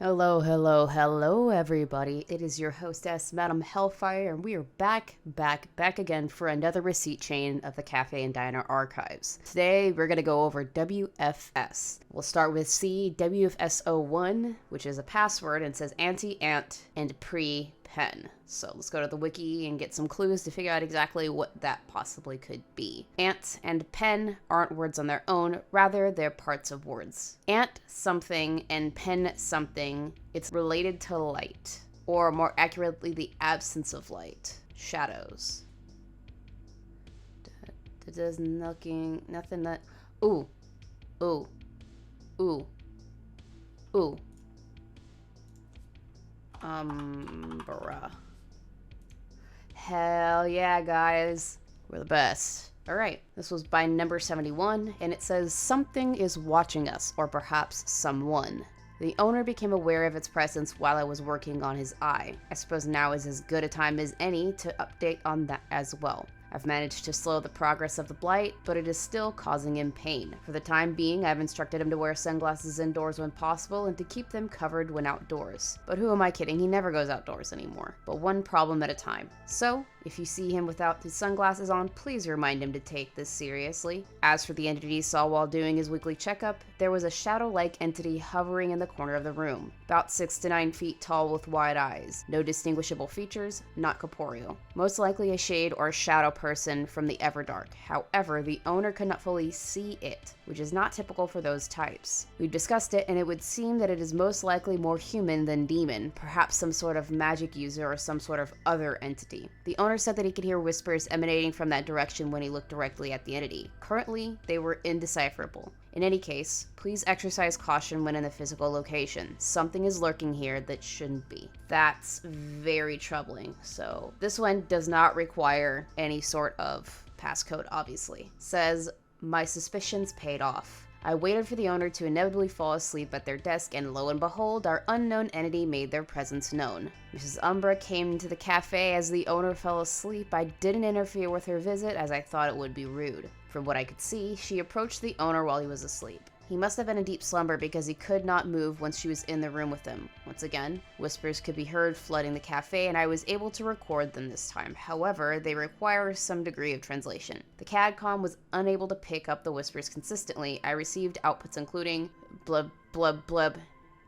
Hello, hello, hello, everybody. It is your hostess, Madam Hellfire, and we are back again for another receipt chain of the Cafe and Diner archives. Today, we're going to go over WFS. We'll start with C, WFS01, which is a password and says anti-ant and pre-pen. So let's go to the wiki and get some clues to figure out exactly what that possibly could be. Ant and pen aren't words on their own, rather they're parts of words. Ant something and pen something, it's related to light, or more accurately the absence of light, shadows. There's nothing that, ooh, bruh. Hell yeah, guys. We're the best. Alright, this was by number 71, and it says, something is watching us, or perhaps someone. The owner became aware of its presence while I was working on his eye. I suppose now is as good a time as any to update on that as well. I've managed to slow the progress of the blight, but it is still causing him pain. For the time being, I've instructed him to wear sunglasses indoors when possible and to keep them covered when outdoors. But who am I kidding? He never goes outdoors anymore. But one problem at a time. So, if you see him without his sunglasses on, please remind him to take this seriously. As for the entity he saw while doing his weekly checkup, there was a shadow-like entity hovering in the corner of the room, about 6 to 9 feet tall with wide eyes. No distinguishable features, not corporeal. Most likely a shade or a shadow person from the Everdark. However, the owner could not fully see it, which is not typical for those types. We've discussed it, and it would seem that it is most likely more human than demon, perhaps some sort of magic user or some sort of other entity. The owner said that he could hear whispers emanating from that direction when he looked directly at the entity. Currently, they were indecipherable. In any case, please exercise caution when in the physical location. Something is lurking here that shouldn't be. That's very troubling. So this one does not require any sort of passcode, obviously. Says, my suspicions paid off. I waited for the owner to inevitably fall asleep at their desk, and lo and behold, our unknown entity made their presence known. Mrs. Umbra came to the cafe as the owner fell asleep. I didn't interfere with her visit as I thought it would be rude. From what I could see, she approached the owner while he was asleep. He must have been in deep slumber because he could not move once she was in the room with him. Once again, whispers could be heard flooding the cafe, and I was able to record them this time. However, they require some degree of translation. The CADCOM was unable to pick up the whispers consistently. I received outputs including blub blub blub,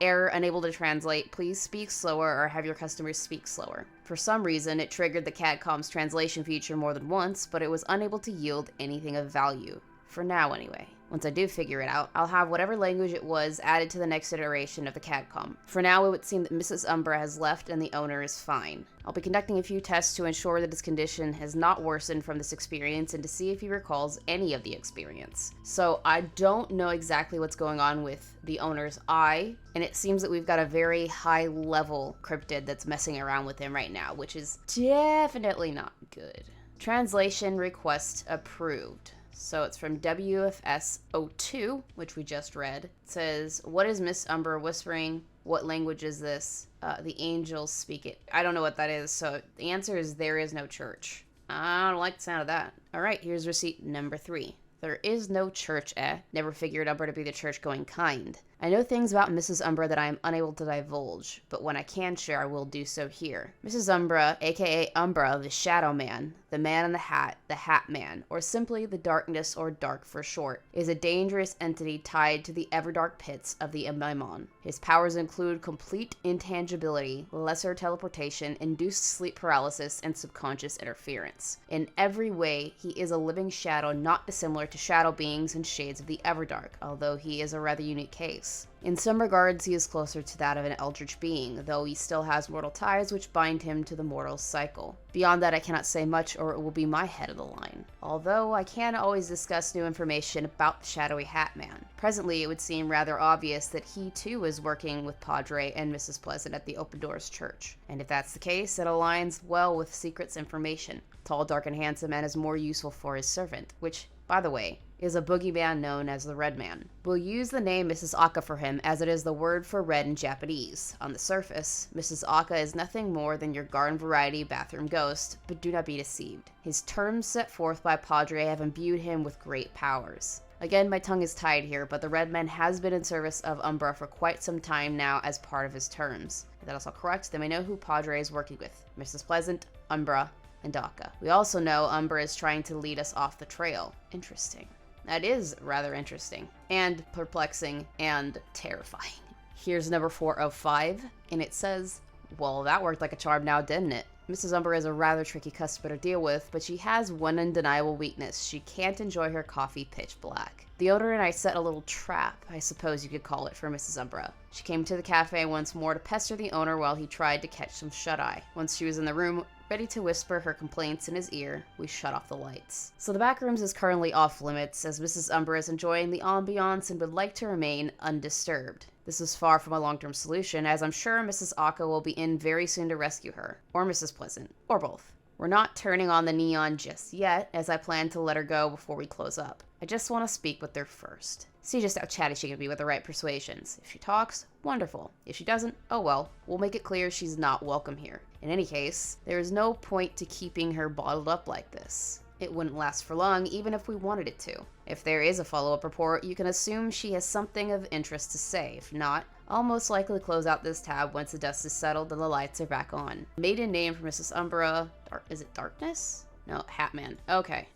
error unable to translate, please speak slower or have your customers speak slower. For some reason, it triggered the CADCOM's translation feature more than once, but it was unable to yield anything of value. For now, anyway. Once I do figure it out, I'll have whatever language it was added to the next iteration of the CADCOM. For now, it would seem that Mrs. Umbra has left and the owner is fine. I'll be conducting a few tests to ensure that his condition has not worsened from this experience and to see if he recalls any of the experience. So I don't know exactly what's going on with the owner's eye, and it seems that we've got a very high-level cryptid that's messing around with him right now, which is definitely not good. Translation request approved. So it's from WFS02, which we just read. It says, what is Miss Umbra whispering? What language is this? The angels speak it. I don't know what that is, so the answer is there is no church. I don't like the sound of that. All right, here's receipt number 3. There is no church, Never figured Umbra to be the church-going kind. I know things about Mrs. Umbra that I am unable to divulge, but when I can share, I will do so here. Mrs. Umbra, aka Umbra, the Shadow Man, the Man in the Hat Man, or simply the Darkness or Dark for short, is a dangerous entity tied to the Everdark pits of the Amaimon. His powers include complete intangibility, lesser teleportation, induced sleep paralysis, and subconscious interference. In every way, he is a living shadow not dissimilar to shadow beings and shades of the Everdark, although he is a rather unique case. In some regards, he is closer to that of an eldritch being, though he still has mortal ties which bind him to the mortal cycle. Beyond that, I cannot say much, or it will be my head of the line. Although, I can always discuss new information about the Shadowy Hat Man. Presently, it would seem rather obvious that he too is working with Padre and Mrs. Pleasant at the Open Doors Church. And if that's the case, it aligns well with Secret's information. Tall, dark, and handsome, and is more useful for his servant, which, by the way, is a boogeyman known as the Red Man. We'll use the name Mrs. Aka for him, as it is the word for red in Japanese. On the surface, Mrs. Aka is nothing more than your garden variety bathroom ghost, but do not be deceived. His terms set forth by Padre have imbued him with great powers. Again, my tongue is tied here, but the Red Man has been in service of Umbra for quite some time now as part of his terms. If that is all correct, then we know who Padre is working with. Mrs. Pleasant, Umbra, and Daka. We also know Umbra is trying to lead us off the trail. Interesting. That is rather interesting, and perplexing, and terrifying. Here's number 4 of 5, and it says, well, that worked like a charm now, didn't it? Mrs. Umbra is a rather tricky customer to deal with, but she has one undeniable weakness. She can't enjoy her coffee pitch black. The owner and I set a little trap, I suppose you could call it, for Mrs. Umbra. She came to the cafe once more to pester the owner while he tried to catch some shut-eye. Once she was in the room, ready to whisper her complaints in his ear, we shut off the lights. So the back rooms is currently off limits, as Mrs. Umbra is enjoying the ambiance and would like to remain undisturbed. This is far from a long-term solution, as I'm sure Mrs. Aka will be in very soon to rescue her, or Mrs. Pleasant, or both. We're not turning on the neon just yet, as I plan to let her go before we close up. I just want to speak with her first. See just how chatty she can be with the right persuasions. If she talks, wonderful. If she doesn't, oh well. We'll make it clear she's not welcome here. In any case, there is no point to keeping her bottled up like this. It wouldn't last for long, even if we wanted it to. If there is a follow-up report, you can assume she has something of interest to say. If not, I'll most likely close out this tab once the dust is settled and the lights are back on. Maiden name for Mrs. Umbra. Is it Darkness? No, Hatman. Okay.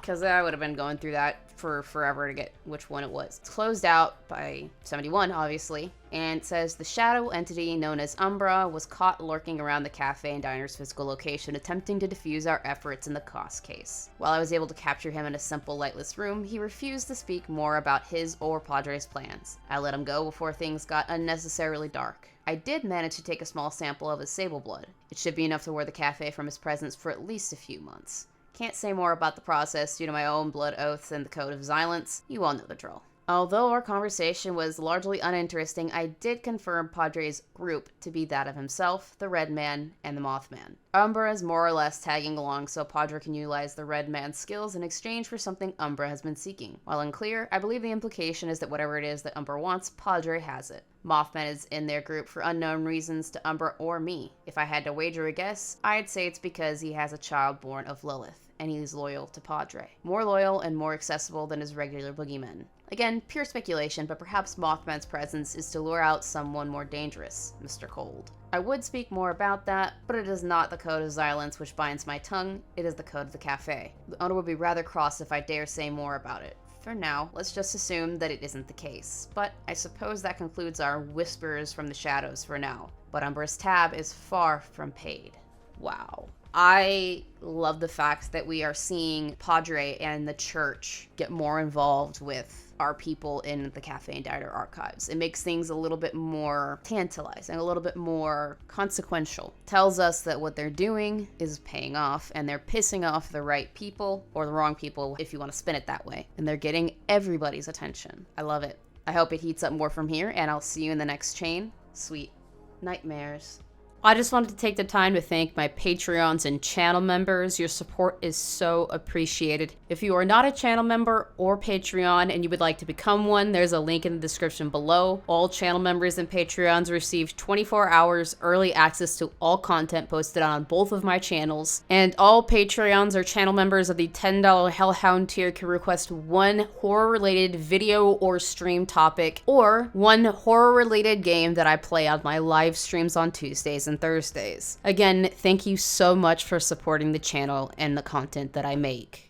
Because I would have been going through that for forever to get which one it was. It's closed out by 71, obviously, and it says the shadow entity known as Umbra was caught lurking around the cafe and diner's physical location, attempting to defuse our efforts in the cost case. While I was able to capture him in a simple, lightless room, he refused to speak more about his or Padre's plans. I let him go before things got unnecessarily dark. I did manage to take a small sample of his sable blood. It should be enough to wear the cafe from his presence for at least a few months. Can't say more about the process due to my own blood oaths and the code of silence. You all know the drill. Although our conversation was largely uninteresting, I did confirm Padre's group to be that of himself, the Red Man, and the Mothman. Umbra is more or less tagging along so Padre can utilize the Red Man's skills in exchange for something Umbra has been seeking. While unclear, I believe the implication is that whatever it is that Umbra wants, Padre has it. Mothman is in their group for unknown reasons to Umbra or me. If I had to wager a guess, I'd say it's because he has a child born of Lilith, and he's loyal to Padre. More loyal and more accessible than his regular boogeymen. Again, pure speculation, but perhaps Mothman's presence is to lure out someone more dangerous, Mr. Cold. I would speak more about that, but it is not the code of silence which binds my tongue, it is the code of the cafe. The owner would be rather cross if I dare say more about it. For now, let's just assume that it isn't the case. But I suppose that concludes our whispers from the shadows for now. But Umbra's tab is far from paid. Wow. I love the fact that we are seeing Padre and the church get more involved with our people in the Cafe and Diner archives. It makes things a little bit more tantalizing, a little bit more consequential. Tells us that what they're doing is paying off, and they're pissing off the right people, or the wrong people if you want to spin it that way. And they're getting everybody's attention. I love it. I hope it heats up more from here, and I'll see you in the next chain. Sweet nightmares. I just wanted to take the time to thank my Patreons and channel members. Your support is so appreciated. If you are not a channel member or Patreon and you would like to become one, there's a link in the description below. All channel members and Patreons receive 24 hours early access to all content posted on both of my channels. And all Patreons or channel members of the $10 Hellhound tier can request one horror-related video or stream topic, or one horror-related game that I play on my live streams on Tuesdays and Thursdays. Again, thank you so much for supporting the channel and the content that I make.